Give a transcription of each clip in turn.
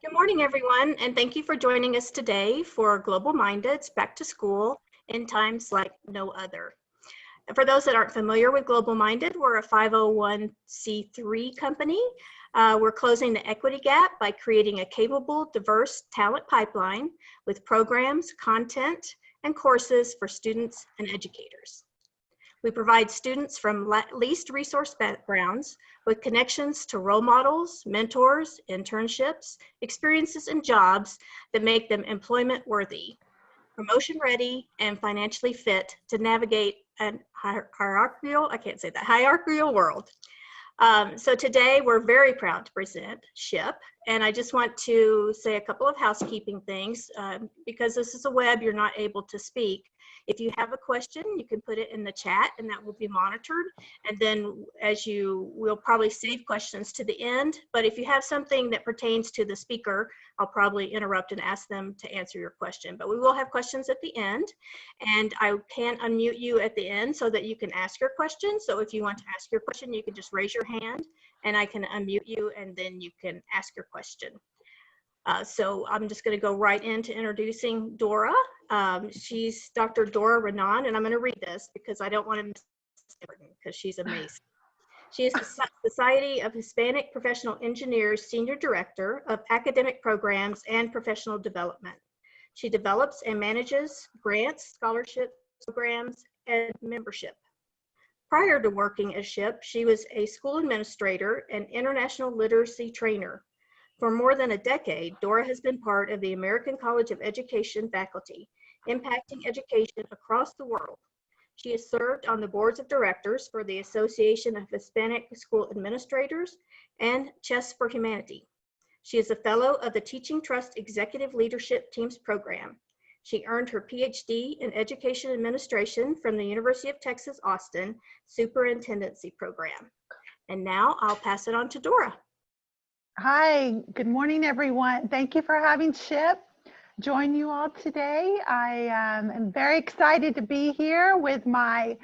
Good morning, everyone, and thank you for joining us today for Global Minded's Back to School in Times Like No Other. And for those that aren't familiar with Global Minded, we're a 501c3 company. We're closing the equity gap by creating a capable, diverse talent pipeline with programs, content, and courses for students and educators. We provide students from least resource backgrounds with connections to role models, mentors, internships, experiences, and jobs that make them employment worthy, promotion ready, and financially fit to navigate a hierarchical world. So today we're very proud to present SHPE, and I just want to say a couple of housekeeping things. Because this is a web, you're not able to speak. If you have a question, you can put it in the chat and that will be monitored. And then we'll probably save questions to the end, but if you have something that pertains to the speaker, I'll probably interrupt and ask them to answer your question. But we will have questions at the end, and I can unmute you at the end so that you can ask your question. So if you want to ask your question, you can just raise your hand and I can unmute you and then you can ask your question. So I'm just going to go right into introducing Dora. She's Dr. Dora Renaud, and I'm going to read this because I don't want to miss it because she's amazing. She is the Society of Hispanic Professional Engineers Senior Director of Academic Programs and Professional Development. She develops and manages grants, scholarships, programs, and membership. Prior to working at SHPE, she was a school administrator and international literacy trainer. For more than a decade, Dora has been part of the American College of Education faculty, impacting education across the world. She has served on the boards of directors for the Association of Hispanic School Administrators and Chess for Humanity. She is a fellow of the Teaching Trust Executive Leadership Teams program. She earned her PhD in Education Administration from the University of Texas, Austin Superintendency Program. And now I'll pass it on to Dora. Hi, good morning, everyone. Thank you for having SHPE join you all today. I am very excited to be here with my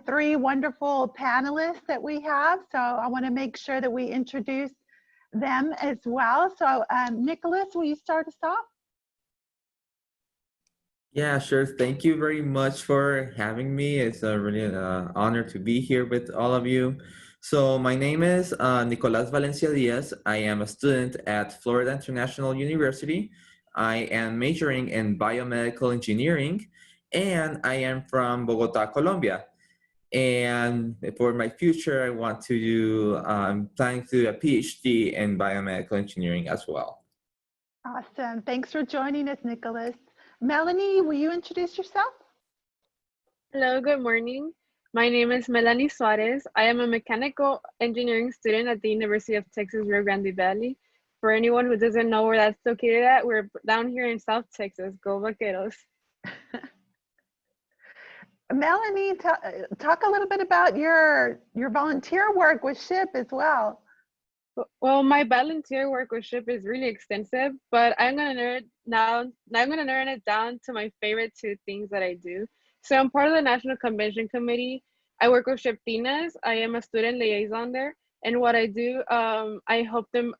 three wonderful panelists that we have. So I want to make sure that we introduce them as well. So Nicolas, will you start us off? Yeah, sure. Thank you very much for having me. It's really an honor to be here with all of you. So my name is Nicolas Valencia Diaz. I am a student at Florida International University. I am majoring in biomedical engineering, and I am from Bogota, Colombia. And for my future, I want to do, I'm planning to do a PhD in biomedical engineering as well. Awesome. Thanks for joining us, Nicolas. Melanie, will you introduce yourself? Hello, good morning. My name is Melanie Suarez. I am a mechanical engineering student at the University of Texas, Rio Grande Valley. For anyone who doesn't know where that's located at, we're down here in South Texas. Go Vaqueros. Melanie, talk a little bit about your volunteer work with SHPE as well. Well, my volunteer work with SHPE is really extensive, but I'm gonna narrow it down to my favorite two things that I do. So I'm part of the National Convention Committee. I work with SHPE. I am a student liaison there, and what I do, I help them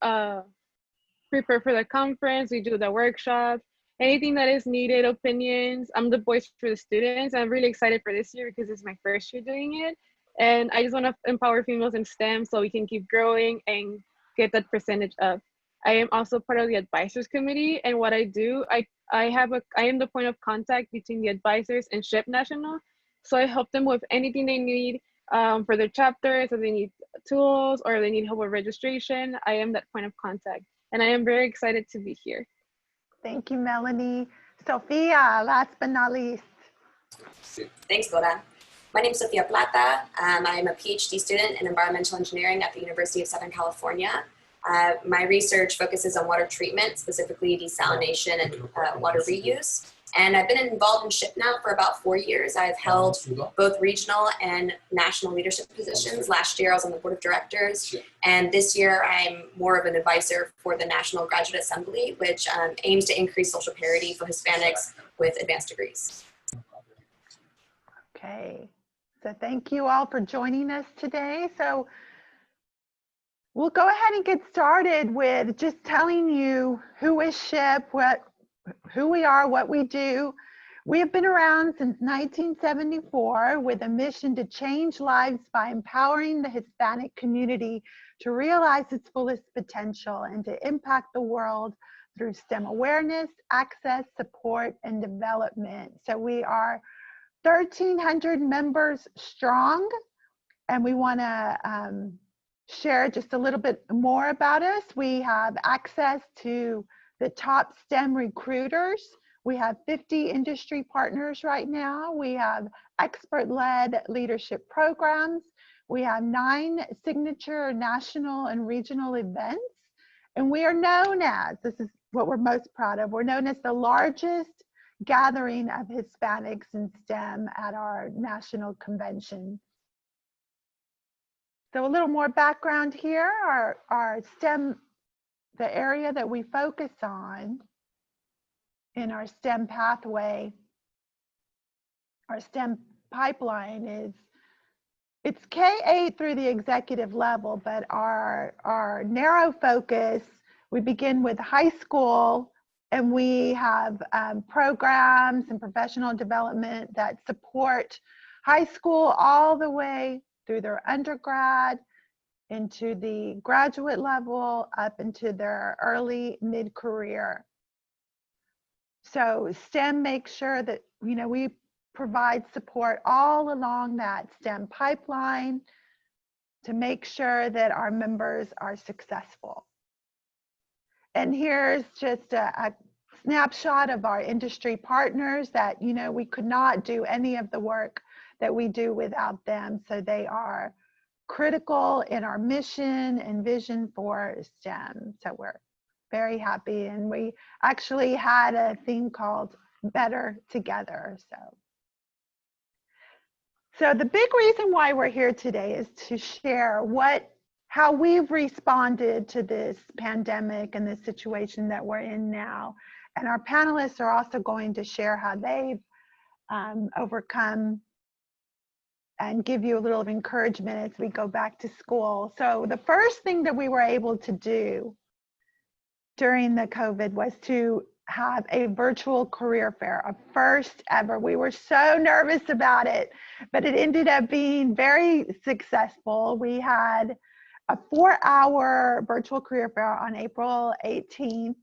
prepare for the conference. We do the workshops, anything that is needed, opinions. I'm the voice for the students. I'm really excited for this year because it's my first year doing it. And I just want to empower females in STEM so we can keep growing and get that percentage up. I am also part of the advisors committee, and what I do, I am the point of contact between the advisors and SHPE National. So I help them with anything they need for their chapters, if they need tools or they need help with registration. I am that point of contact, and I am very excited to be here. Thank you, Melanie. Sophia, last but not least. Thanks, Dora. My name is Sophia Plata. I'm a PhD student in environmental engineering at the University of Southern California. My research focuses on water treatment, specifically desalination and water reuse. And I've been involved in SHPE now for about 4 years. I've held both regional and national leadership positions. Last year, I was on the board of directors. And this year, I'm more of an advisor for the National Graduate Assembly, which aims to increase social parity for Hispanics with advanced degrees. Okay, so thank you all for joining us today. So We'll go ahead and get started with just telling you who is SHPE, who we are, what we do. We have been around since 1974 with a mission to change lives by empowering the Hispanic community to realize its fullest potential and to impact the world through STEM awareness, access, support, and development. So we are 1,300 members strong, and we want to share just a little bit more about us. We have access to the top STEM recruiters. We have 50 industry partners right now. We have expert-led leadership programs. We have 9 signature national and regional events. And we are known as, this is what we're most proud of, we're known as the largest gathering of Hispanics in STEM at our national convention. So a little more background here, our STEM, the area that we focus on in our STEM pathway, our STEM pipeline is, it's K-8 through the executive level, but our narrow focus, we begin with high school, and we have programs and professional development that support high school all the way through their undergrad, into the graduate level, up into their early mid-career. So STEM makes sure that, you know, we provide support all along that STEM pipeline to make sure that our members are successful. And here's just a snapshot of our industry partners that, you know, we could not do any of the work that we do without them. So they are critical in our mission and vision for STEM. So we're very happy, and we actually had a thing called Better Together. So the big reason why we're here today is to share how we've responded to this pandemic and the situation that we're in now. And our panelists are also going to share how they've overcome and give you a little encouragement as we go back to school. So the first thing that we were able to do during the COVID was to have a virtual career fair, a first ever. We were so nervous about it, but it ended up being very successful. We had a 4-hour virtual career fair on April 18th,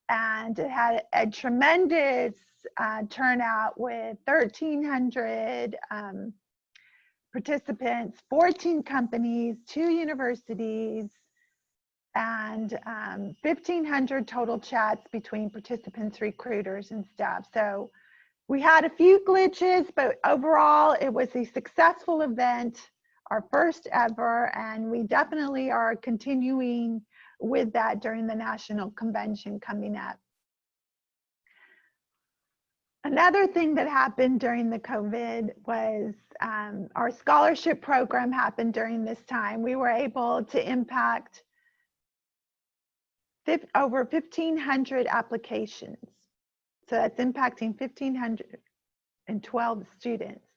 and it had a tremendous turnout with 1,300 participants, 14 companies, 2 universities, and 1,500 total chats between participants, recruiters, and staff. So we had a few glitches, but overall it was a successful event, our first ever, and we definitely are continuing with that during the national convention coming up. Another thing that happened during the COVID was our scholarship program happened during this time. We were able to impact over 1,500 applications. So that's impacting 1,512 students.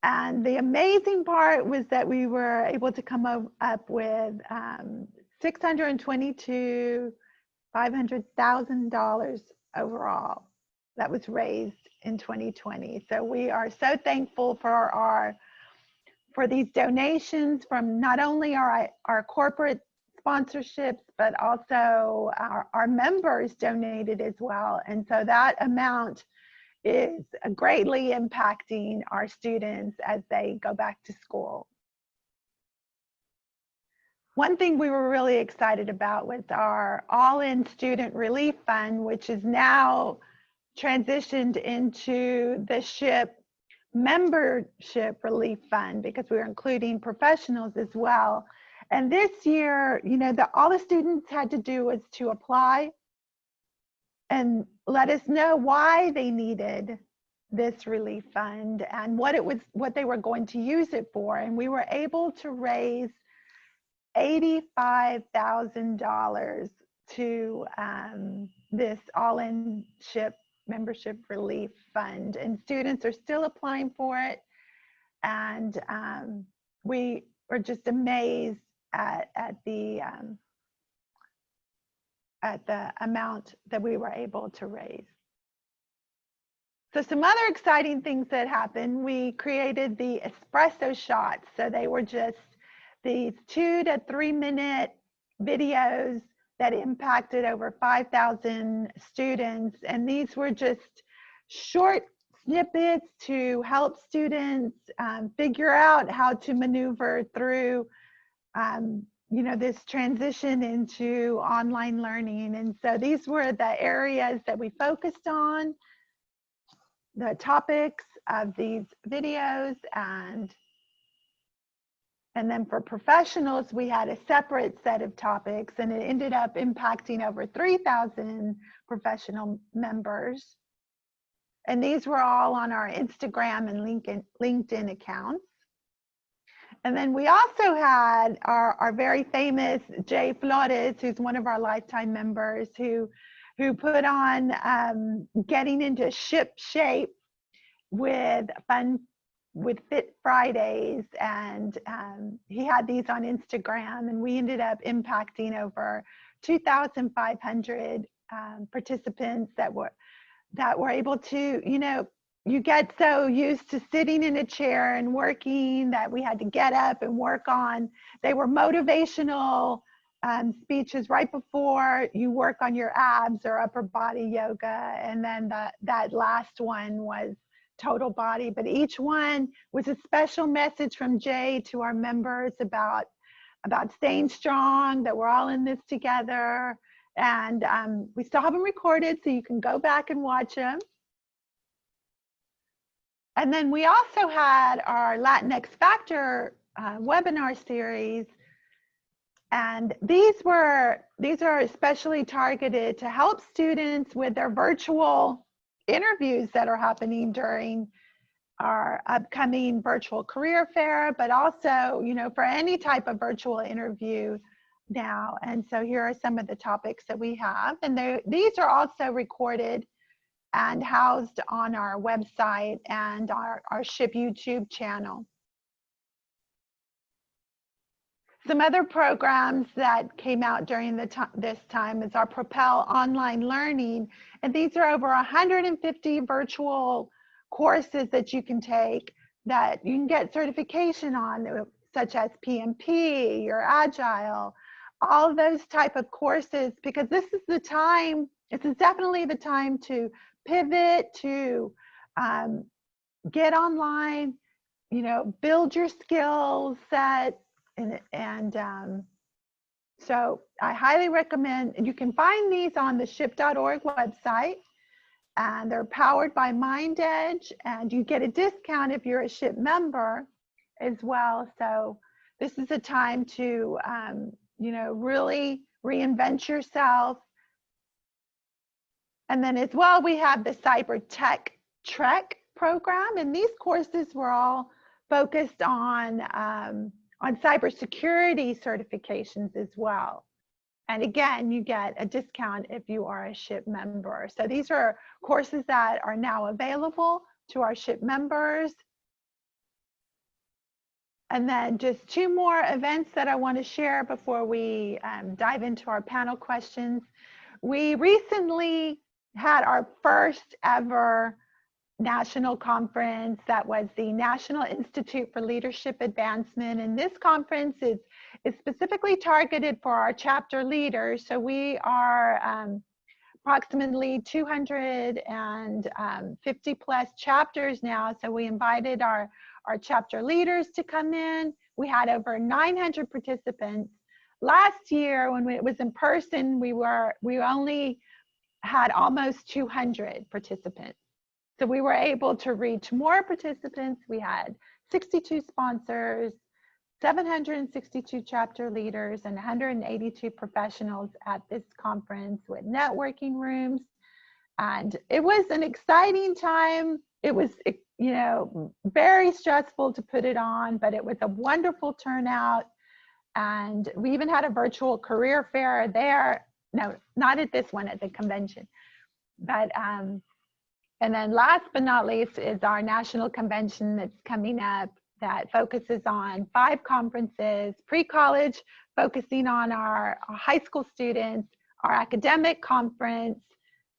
And the amazing part was that we were able to come up with $500,000 overall that was raised in 2020. So we are so thankful for these donations from not only our corporate sponsorships, but also our members donated as well. And so that amount is greatly impacting our students as they go back to school. One thing we were really excited about was our All-In Student Relief Fund, which is now transitioned into the SHPE Membership Relief Fund, because we're including professionals as well. And this year, you know, all the students had to do was to apply and let us know why they needed this relief fund and what they were going to use it for. And we were able to raise $85,000 to this All-In SHPE Membership Relief Fund, and students are still applying for it. And we were just amazed at the amount that we were able to raise. So some other exciting things that happened, we created the Espresso Shots. So they were just these 2 to 3 minute videos that impacted over 5,000 students. And these were just short snippets to help students figure out how to maneuver through this transition into online learning. And so these were the areas that we focused on, the topics of these videos. And then for professionals, we had a separate set of topics, and it ended up impacting over 3,000 professional members. And these were all on our Instagram and LinkedIn accounts. And then we also had our very famous Jay Flores, who's one of our lifetime members, who put on getting into ship shape with Fit Fridays. And he had these on Instagram, and we ended up impacting over 2,500 participants that were able to, you get so used to sitting in a chair and working that we had to get up and work on. They were motivational speeches right before you work on your abs or upper body yoga. And then that last one was total body. But each one was a special message from Jay to our members about staying strong, that we're all in this together. And we still have them recorded, so you can go back and watch them. And then we also had our Latinx Factor webinar series. And these are especially targeted to help students with their virtual interviews that are happening during our upcoming virtual career fair, but also, for any type of virtual interview now. And so here are some of the topics that we have. And these are also recorded and housed on our website and our SHIP YouTube channel. Some other programs that came out during this time is our Propel Online Learning. And these are over 150 virtual courses that you can take that you can get certification on, such as PMP, your Agile, all of those type of courses, because this is the time, this is definitely the time to pivot, to get online, build your skill set. And so I highly recommend, you can find these on the ship.org website, and they're powered by MindEdge, and you get a discount if you're a SHIP member as well. So this is a time to, really reinvent yourself. And then as well, we have the Cyber Tech Trek program, and these courses were all focused on cybersecurity certifications as well. And again, you get a discount if you are a SHIP member. So these are courses that are now available to our SHIP members. And then just 2 more events that I want to share before we dive into our panel questions. We recently had our first ever national conference that was the National Institute for Leadership Advancement. And this conference is specifically targeted for our chapter leaders. So we are approximately 250 plus chapters now. So we invited our chapter leaders to come in. We had over 900 participants. Last year, when it was in person, we only had almost 200 participants. So we were able to reach more participants. We had 62 sponsors, 762 chapter leaders, and 182 professionals at this conference with networking rooms. And it was an exciting time. It was, very stressful to put it on, but it was a wonderful turnout. And we even had a virtual career fair there. No, not at this one, at the convention. But, and then last but not least is our national convention that's coming up that focuses on 5 conferences, pre-college focusing on our high school students, our academic conference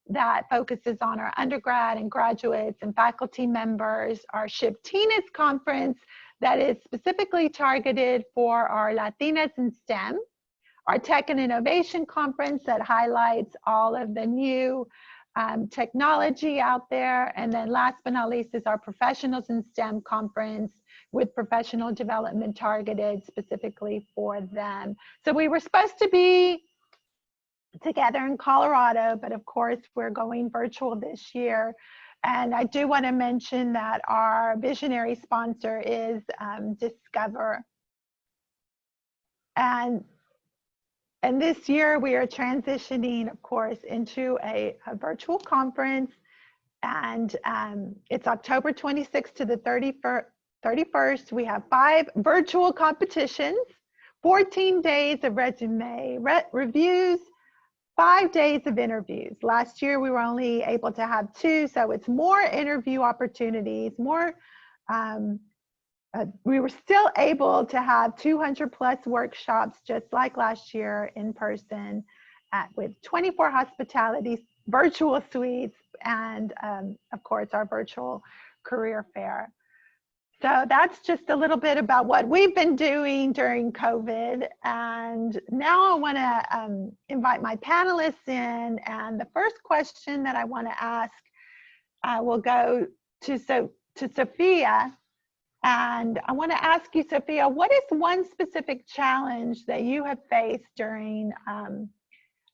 that focuses on our undergrad and graduates and faculty members, our SHPE conference that is specifically targeted for our Latinas in STEM, our Tech and Innovation Conference that highlights all of the new technology out there. And then last but not least is our Professionals in STEM Conference with professional development targeted specifically for them. So we were supposed to be together in Colorado, but of course we're going virtual this year. And I do want to mention that our visionary sponsor is Discover. And this year we are transitioning, of course, into a virtual conference. And it's October 26th to the 31st. We have 5 virtual competitions, 14 days of resume reviews, 5 days of interviews. Last year we were only able to have 2, so it's more interview opportunities, more. We were still able to have 200 plus workshops just like last year in person with 24 hospitality virtual suites and of course our virtual career fair. So that's just a little bit about what we've been doing during COVID. And now I want to invite my panelists in. And the first question that I want to ask will go to Sophia. And I want to ask you, Sophia, what is one specific challenge that you have faced during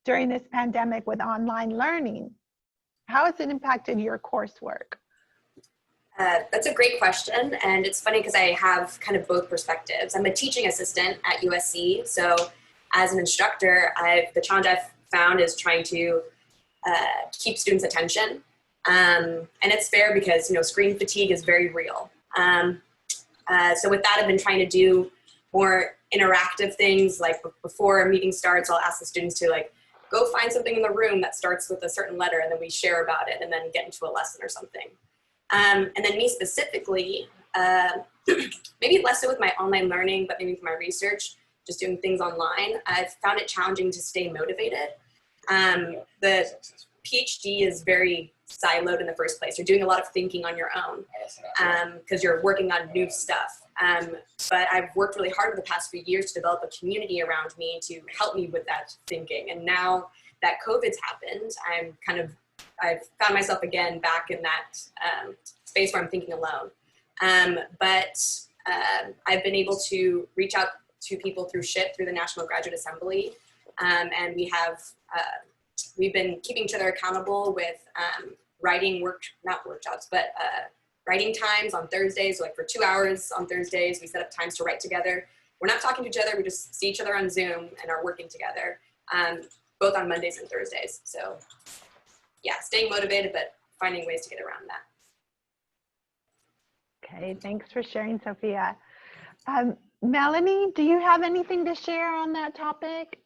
this pandemic with online learning? How has it impacted your coursework? That's a great question, and it's funny because I have kind of both perspectives. I'm a teaching assistant at USC, so as an instructor, the challenge I've found is trying to keep students' attention, and it's fair because screen fatigue is very real. So with that, I've been trying to do more interactive things. Like before a meeting starts, I'll ask the students to go find something in the room that starts with a certain letter, and then we share about it, and then get into a lesson or something. And then me specifically, maybe less so with my online learning, but maybe with my research, just doing things online, I've found it challenging to stay motivated. The PhD is very siloed in the first place. You're doing a lot of thinking on your own because you're working on new stuff. But I've worked really hard over the past few years to develop a community around me to help me with that thinking. And now that COVID's happened, I've found myself again back in that space where I'm thinking alone. But I've been able to reach out to people through SHPE, through the National Graduate Assembly. And we've been keeping each other accountable with writing writing times on Thursdays. So for 2 hours on Thursdays, we set up times to write together. We're not talking to each other, we just see each other on Zoom and are working together, both on Mondays and Thursdays. So yeah, staying motivated, but finding ways to get around that. Okay, thanks for sharing, Sophia. Melanie, do you have anything to share on that topic?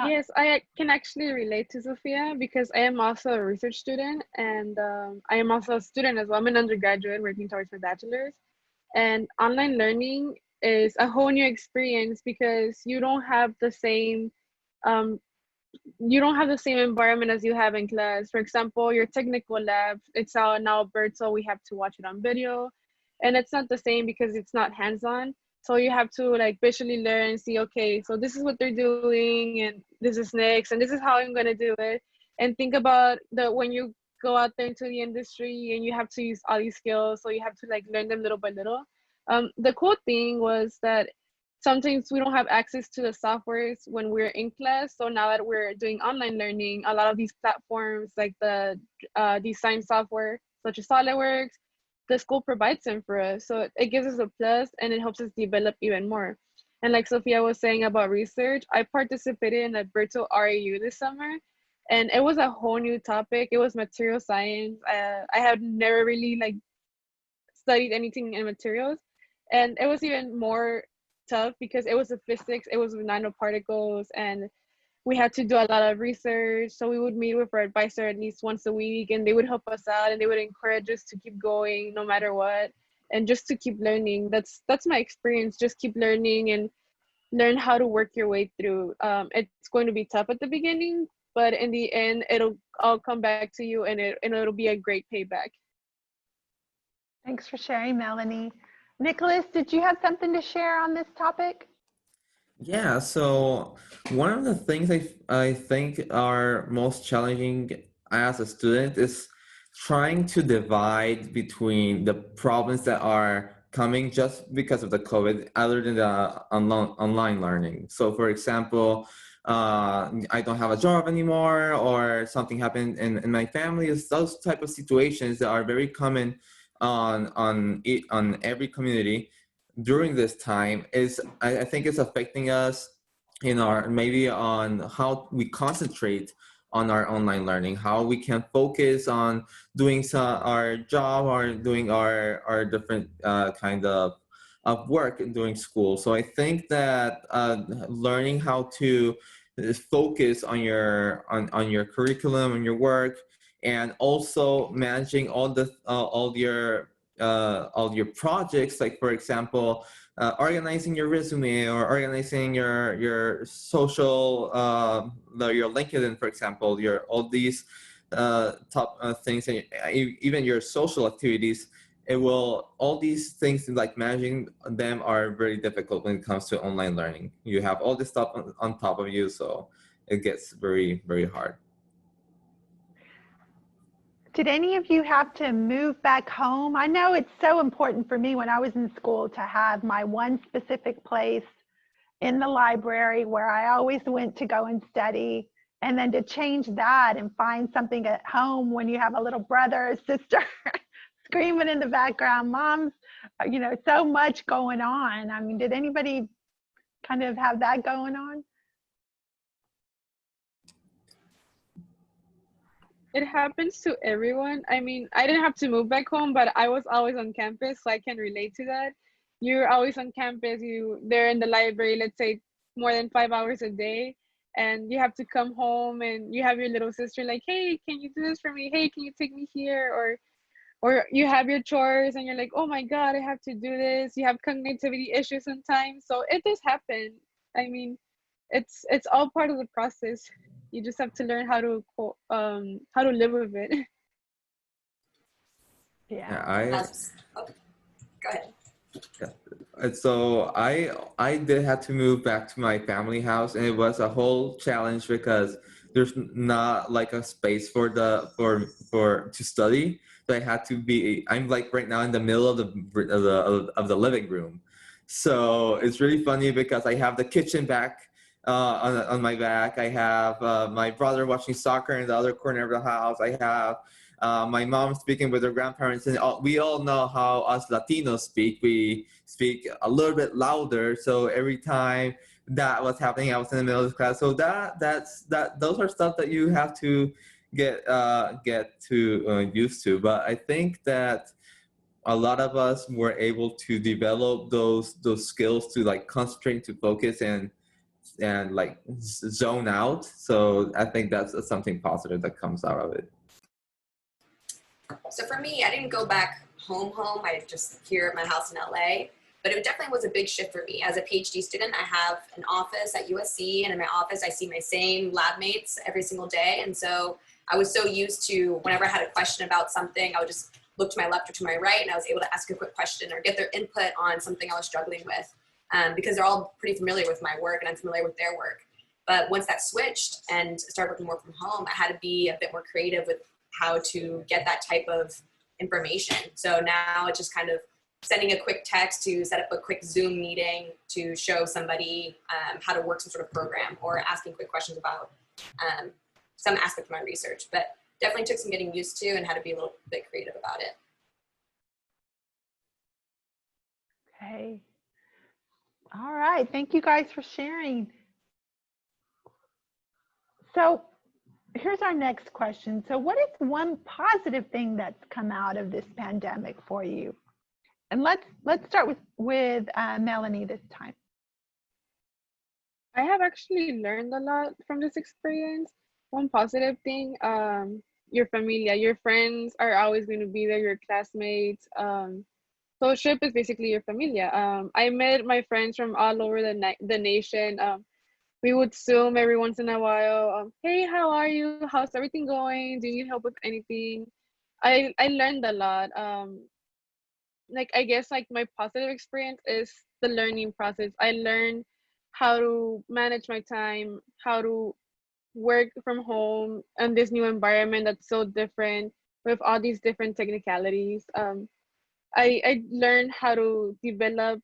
Yes, I can actually relate to Sophia because I am also a research student, and I am also a student as well. I'm an undergraduate working towards my bachelor's, and online learning is a whole new experience because you don't have the same environment as you have in class. For example, your technical lab, it's now virtual, we have to watch it on video, and it's not the same because it's not hands-on. So you have to visually learn and see, okay, so this is what they're doing, and this is next, and this is how I'm gonna do it. And think about when you go out there into the industry and you have to use all these skills, so you have to learn them little by little. The cool thing was that sometimes we don't have access to the softwares when we're in class. So now that we're doing online learning, a lot of these platforms like the design software, such as SolidWorks, the school provides them for us. So it gives us a plus and it helps us develop even more. And like Sophia was saying about research, I participated in a virtual RAU this summer, and it was a whole new topic. It was material science. I had never really studied anything in materials. And it was even more tough because it was a physics, it was with nanoparticles, and we had to do a lot of research. So we would meet with our advisor at least once a week, and they would help us out and they would encourage us to keep going no matter what. and just to keep learning. That's my experience. Just keep learning and learn how to work your way through. It's going to be tough at the beginning, but in the end, it'll all come back to you, and it'll be a great payback. Thanks for sharing, Melanie. Nicolas, did you have something to share on this topic? Yeah, so one of the things I think are most challenging as a student is trying to divide between the problems that are coming just because of the COVID, other than the online learning. So, for example, I don't have a job anymore, or something happened in my family. It's those type of situations that are very common on every community during this time. Is I think it's affecting us in our, maybe on how we concentrate on our online learning, how we can focus on doing our job or doing our different kind of work during school. So I think that learning how to focus on your curriculum and your work, and also managing all your projects, like for example, organizing your resume, or organizing your social, your LinkedIn, for example, your all these top things, and even your social activities. All these things, like managing them, are very difficult when it comes to online learning. You have all this stuff on top of you, so it gets very, very hard. Did any of you have to move back home? I know it's so important for me when I was in school to have my one specific place in the library where I always went to go and study, and then to change that and find something at home when you have a little brother or sister screaming in the background, mom's, so much going on. I mean, did anybody kind of have that going on? It happens to everyone. I mean, I didn't have to move back home, but I was always on campus, so I can relate to that. You're always on campus, they're in the library, let's say more than 5 hours a day, and you have to come home and you have your little sister like, hey, can you do this for me? Hey, can you take me here? Or you have your chores and you're like, oh my God, I have to do this. You have connectivity issues sometimes. So it does happen. I mean, it's all part of the process. You just have to learn how to live with it. Yeah. Go ahead. Yeah. And so I did have to move back to my family house, and it was a whole challenge because there's not like a space for to study. So I had to be. I'm like right now in the middle of the living room, so it's really funny because I have the kitchen back on my back. I have my brother watching soccer in the other corner of the house. I have my mom speaking with her grandparents, and we all know how us Latinos speak. We speak a little bit louder. So every time that was happening, I was in the middle of the class. So those are stuff that you have to get used to. But I think that a lot of us were able to develop those skills to like concentrate, to focus, and like zone out. So I think that's something positive that comes out of it. So for me, I didn't go back home. I just here at my house in LA, but it definitely was a big shift for me. As a PhD student, I have an office at USC, and in my office, I see my same lab mates every single day. And so I was so used to, whenever I had a question about something, I would just look to my left or to my right, and I was able to ask a quick question or get their input on something I was struggling with, because they're all pretty familiar with my work and I'm familiar with their work. But once that switched and started working more from home, I had to be a bit more creative with how to get that type of information. So now it's just kind of sending a quick text to set up a quick Zoom meeting to show somebody how to work some sort of program, or asking quick questions about some aspect of my research. But definitely took some getting used to and had to be a little bit creative about it. Okay. All right. Thank you guys for sharing. So here's our next question. So what is one positive thing that's come out of this pandemic for you? And let's start with Melanie this time. I have actually learned a lot from this experience. One positive thing, your familia, your friends are always going to be there, your classmates. So SHIP is basically your familia. I met my friends from all over the nation. We would Zoom every once in a while. Hey, how are you? How's everything going? Do you need help with anything? I learned a lot. Like I guess like my positive experience is the learning process. I learned how to manage my time, how to work from home in this new environment that's so different with all these different technicalities. I learned how to develop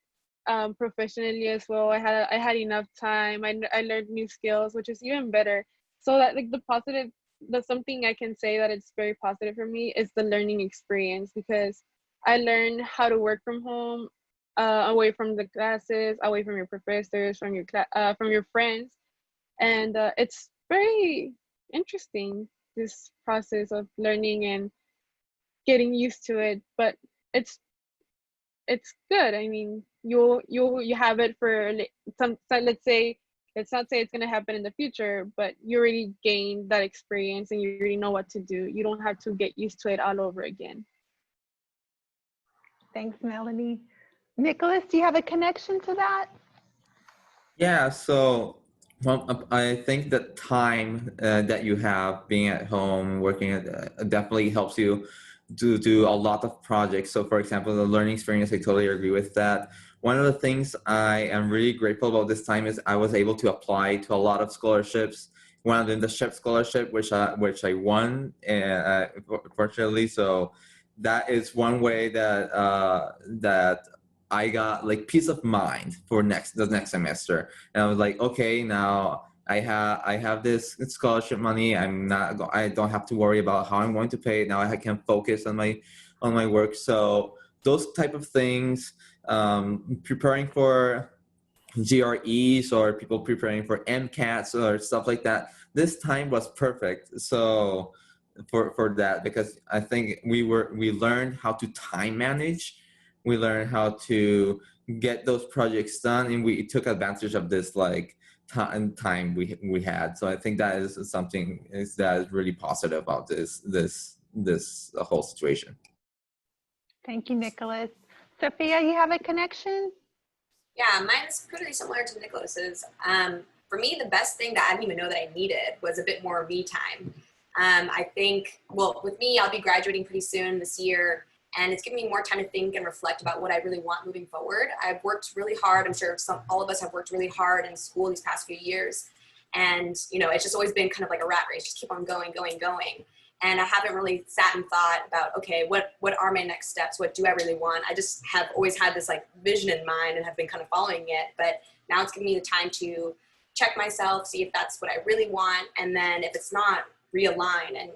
professionally as well. I had enough time. I learned new skills, which is even better. So that like the something I can say that it's very positive for me is the learning experience, because I learned how to work from home, away from the classes, away from your professors, from your friends, and it's very interesting, this process of learning and getting used to it. But it's it's good. I mean, you have it for some. So let's not say it's gonna happen in the future, but you already gained that experience and you already know what to do. You don't have to get used to it all over again. Thanks, Melanie. Nicolas, do you have a connection to that? Yeah, so well, I think the time that you have being at home, working definitely helps you to do a lot of projects. So for example, the learning experience, I totally agree with that. One of the things I am really grateful about this time is I was able to apply to a lot of scholarships. One of them, the SHIP scholarship, which I won, fortunately. So that is one way that I got like peace of mind for the next semester. And I was like, okay, now I have this scholarship money. I don't have to worry about how I'm going to pay it. Now I can focus on my work. So those type of things, preparing for GREs or people preparing for MCATs or stuff like that, this time was perfect. So for that, because I think we learned how to time manage. We learned how to get those projects done, and we took advantage of this like time we had. So I think that is something that is really positive about this whole situation. Thank you, Nicolas. Sophia, you have a connection? Yeah, mine is pretty similar to Nicholas's. For me, the best thing that I didn't even know that I needed was a bit more me time. I think, well, with me, I'll be graduating pretty soon this year, and it's giving me more time to think and reflect about what I really want moving forward. I've worked really hard. I'm sure all of us have worked really hard in school these past few years. And, it's just always been kind of like a rat race, just keep on going. And I haven't really sat and thought about, okay, what are my next steps? What do I really want? I just have always had this like vision in mind and have been kind of following it. But now it's giving me the time to check myself, see if that's what I really want. And then if it's not, realign and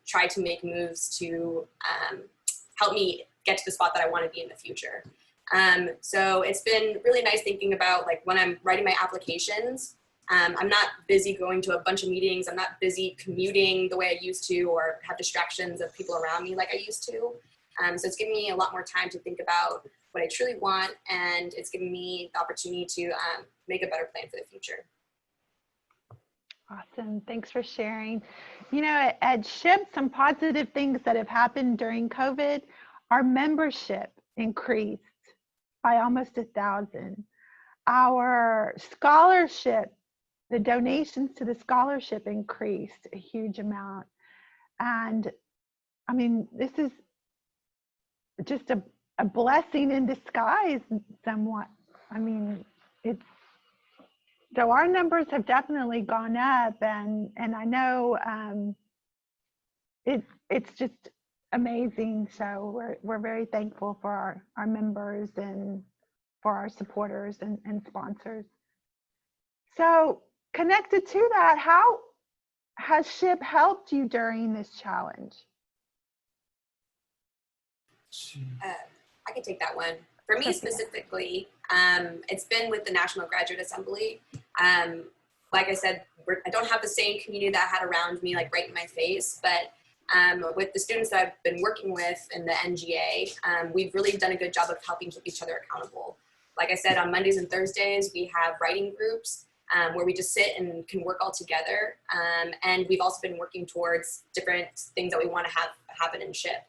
try to make moves to help me get to the spot that I want to be in the future. So it's been really nice thinking about like when I'm writing my applications, I'm not busy going to a bunch of meetings. I'm not busy commuting the way I used to or have distractions of people around me like I used to. So it's giving me a lot more time to think about what I truly want, and it's giving me the opportunity to make a better plan for the future. Awesome. Thanks for sharing. At SHIP, some positive things that have happened during COVID, our membership increased by almost 1,000. Our scholarship, the donations to the scholarship increased a huge amount. And I mean, this is just a blessing in disguise somewhat. I mean, so our numbers have definitely gone up, and I know it's just amazing. So we're very thankful for our members and for our supporters and sponsors. So connected to that, how has SHIP helped you during this challenge? I can take that one. For me specifically, it's been with the National Graduate Assembly. Like I said, I don't have the same community that I had around me, like right in my face, but with the students that I've been working with in the NGA, we've really done a good job of helping keep each other accountable. Like I said, on Mondays and Thursdays, we have writing groups where we just sit and can work all together. And we've also been working towards different things that we want to have happen in SHIP.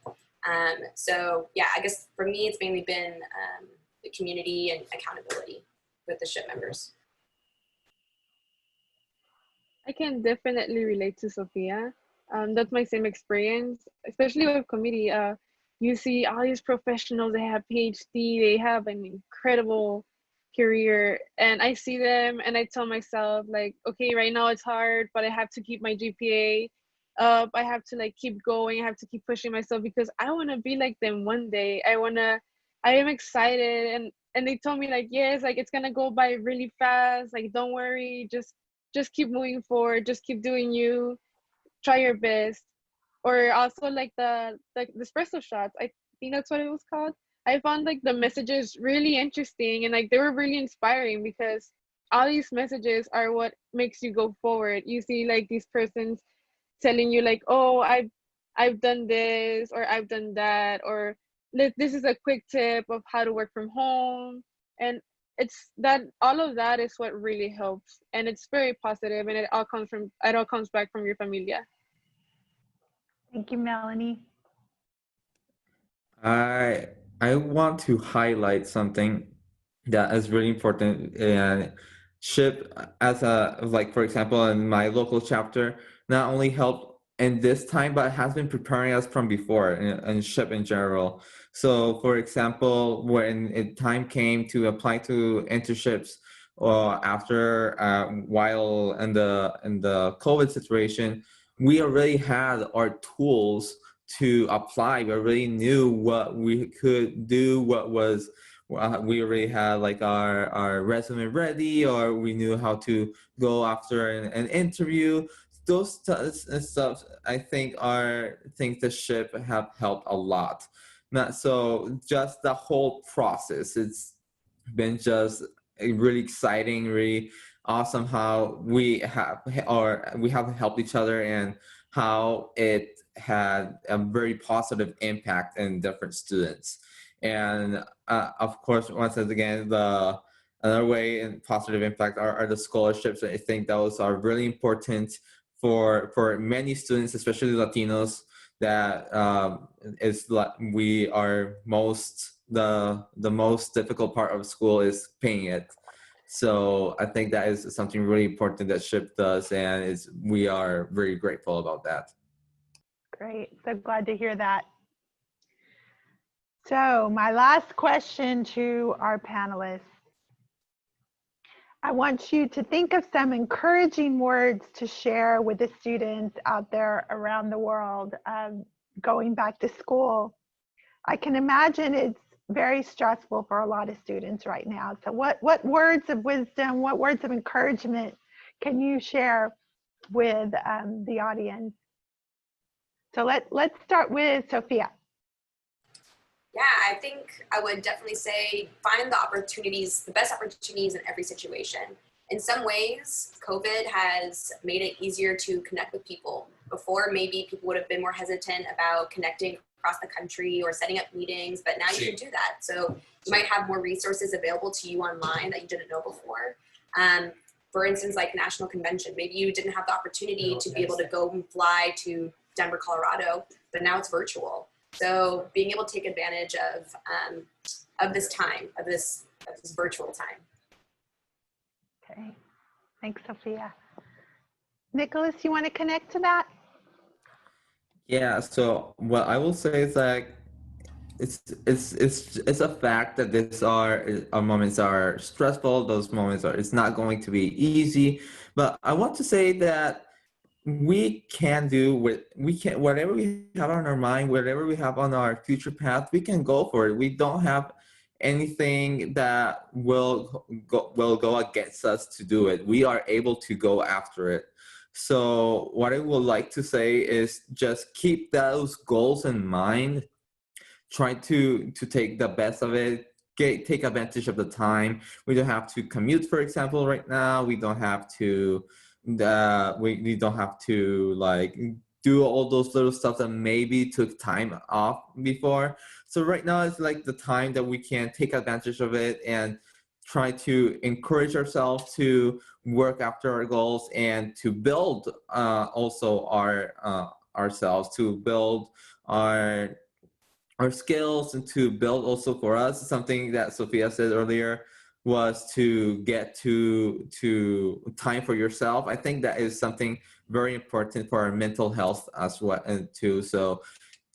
So yeah, I guess for me, it's mainly been the community and accountability with the ship members. I can definitely relate to Sophia. That's my same experience, especially with committee. You see all these professionals, they have PhD, they have an incredible career, and I see them and I tell myself like, okay, right now it's hard, but I have to keep my GPA up. I have to like keep going. I have to keep pushing myself because I want to be like them one day. I am excited, and they told me like, yes, like it's gonna go by really fast. Like, don't worry, just keep moving forward, just keep doing you, try your best. Or also like the espresso shots, I think that's what it was called. I found like the messages really interesting, and like they were really inspiring because all these messages are what makes you go forward. You see like these persons telling you like, oh, I've done this or I've done that, or this is a quick tip of how to work from home. And it's that all of that is what really helps, and it's very positive, and it all comes back from your familia. Thank you, Melanie. I want to highlight something that is really important. And SHIP, as a, like, for example, in my local chapter, not only helped in this time, but has been preparing us from before, and SHIP in general. So for example, when time came to apply to internships, or after while in the COVID situation, we already had our tools to apply. We already knew what we could do, what was, we already had like our resume ready, or we knew how to go after an interview. Those stuff, I think, are things that SHIP have helped a lot. Not so just the whole process. It's been just really exciting, really awesome how we have helped each other, and how it had a very positive impact in different students. And of course, once again, another way and positive impact are the scholarships. I think those are really important for many students, especially Latinos, that is we are the most difficult part of school is paying it. So I think that is something really important that SHIP does, and we are very grateful about that. Great, so glad to hear that. So my last question to our panelists. I want you to think of some encouraging words to share with the students out there around the world going back to school. I can imagine it's very stressful for a lot of students right now. So what words of wisdom, what words of encouragement can you share with the audience? So let's start with Sophia. Yeah, I think I would definitely say find the best opportunities in every situation. In some ways, COVID has made it easier to connect with people. Before, maybe people would have been more hesitant about connecting across the country or setting up meetings, but now you can do that. So you might have more resources available to you online that you didn't know before. For instance, like National Convention, maybe you didn't have the opportunity to be able to go and fly to Denver, Colorado, but now it's virtual. So being able to take advantage of this time, of this virtual time. Okay, thanks, Sophia. Nicolas, you want to connect to that? Yeah. So what I will say is that it's a fact that these our moments are stressful. Those moments it's not going to be easy. But I want to say that we can whatever we have on our mind, whatever we have on our future path, we can go for it. We don't have anything that will go against us to do it. We are able to go after it. So what I would like to say is just keep those goals in mind. Try to take the best of it. Take advantage of the time. We don't have to commute, for example, right now. We don't have to we don't have to like do all those little stuff that maybe took time off before. So right now it's like the time that we can take advantage of it and try to encourage ourselves to work after our goals, and to build also ourselves, to build our our skills and to build also for us. Something that Sophia said earlier was to get to time for yourself. I think that is something very important for our mental health as well, and too. So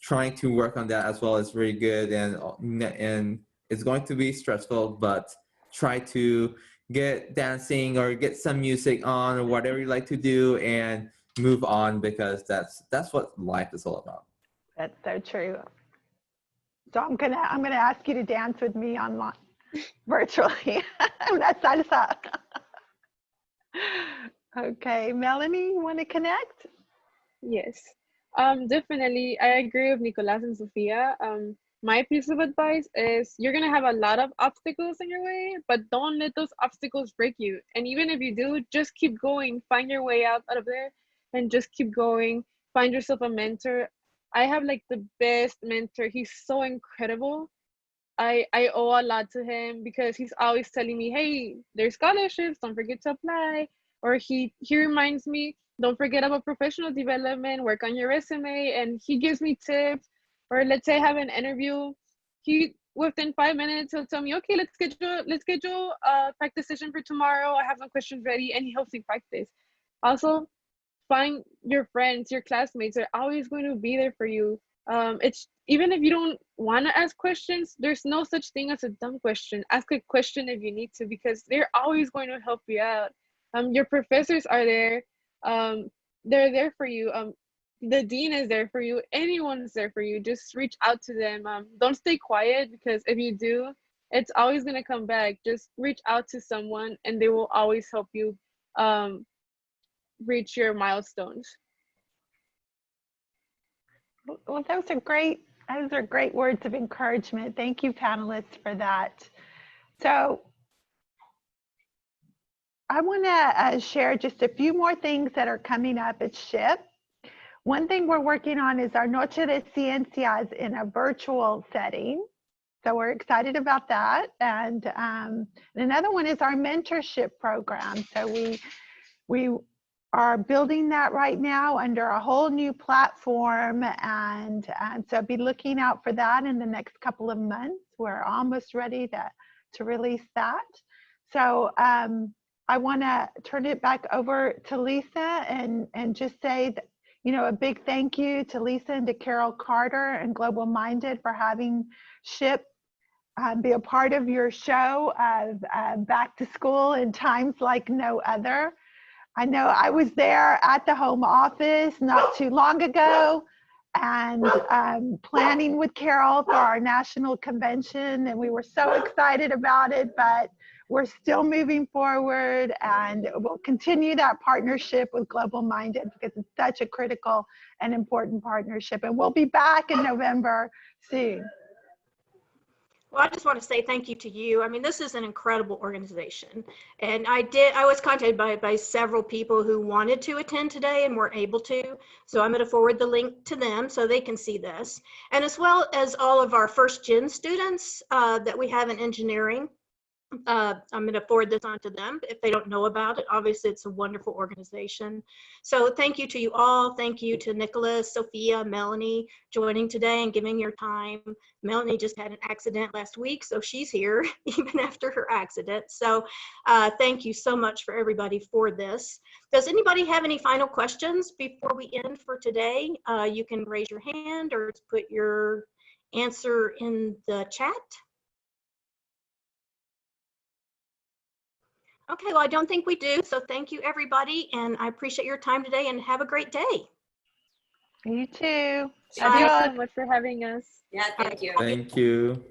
trying to work on that as well is very good, and it's going to be stressful, but try to get dancing or get some music on or whatever you like to do and move on, because that's what life is all about. That's so true. So I'm gonna ask you to dance with me online, virtually. Una salsa. Okay, Melanie, you want to connect? Yes. Definitely. I agree with Nicolas and Sophia. My piece of advice is you're gonna have a lot of obstacles in your way, but don't let those obstacles break you. And even if you do, just keep going. Find your way out of there, and just keep going. Find yourself a mentor. I have like the best mentor. He's so incredible. I owe a lot to him because he's always telling me, hey, there's scholarships, don't forget to apply. Or he reminds me, don't forget about professional development, work on your resume, and he gives me tips. Or let's say I have an interview, he within 5 minutes he'll tell me, okay, let's schedule a practice session for tomorrow. I have some questions ready, and he helps me practice. Also, find your friends, your classmates are always going to be there for you. It's even if you don't want to ask questions, there's no such thing as a dumb question. Ask a question if you need to, because they're always going to help you out. Your professors are there. They're there for you. The dean is there for you. Anyone's there for you. Just reach out to them. Don't stay quiet, because if you do, it's always going to come back. Just reach out to someone and they will always help you reach your milestones. Well, those are great words of encouragement. Thank you, panelists, for that. So I want to share just a few more things that are coming up at SHPE. One thing we're working on is our Noche de Ciencias in a virtual setting. So we're excited about that. And another one is our mentorship program. So we are building that right now under a whole new platform, and so be looking out for that in the next couple of months. We're almost ready to release that. So I want to turn it back over to Lisa and just say that, you know, a big thank you to Lisa and to Carol Carter and Global Minded for having SHPE be a part of your show of back to school in times like no other. I know I was there at the home office not too long ago, and planning with Carol for our national convention, and we were so excited about it, but we're still moving forward, and we'll continue that partnership with Global Minded because it's such a critical and important partnership, and we'll be back in November soon. Well, I just want to say thank you to you. I mean, this is an incredible organization. And I was contacted by several people who wanted to attend today and weren't able to. So I'm going to forward the link to them so they can see this. And as well as all of our first gen students that we have in engineering. I'm going to forward this on to them if they don't know about it. Obviously, it's a wonderful organization. So thank you to you all. Thank you to Nicolas, Sophia, Melanie joining today and giving your time. Melanie just had an accident last week, so she's here even after her accident. So thank you so much for everybody for this. Does anybody have any final questions before we end for today? You can raise your hand or put your answer in the chat. Okay, well, I don't think we do. So thank you, everybody. And I appreciate your time today and have a great day. You too. Thank you so much for having us. Yeah, thank you. Thank you.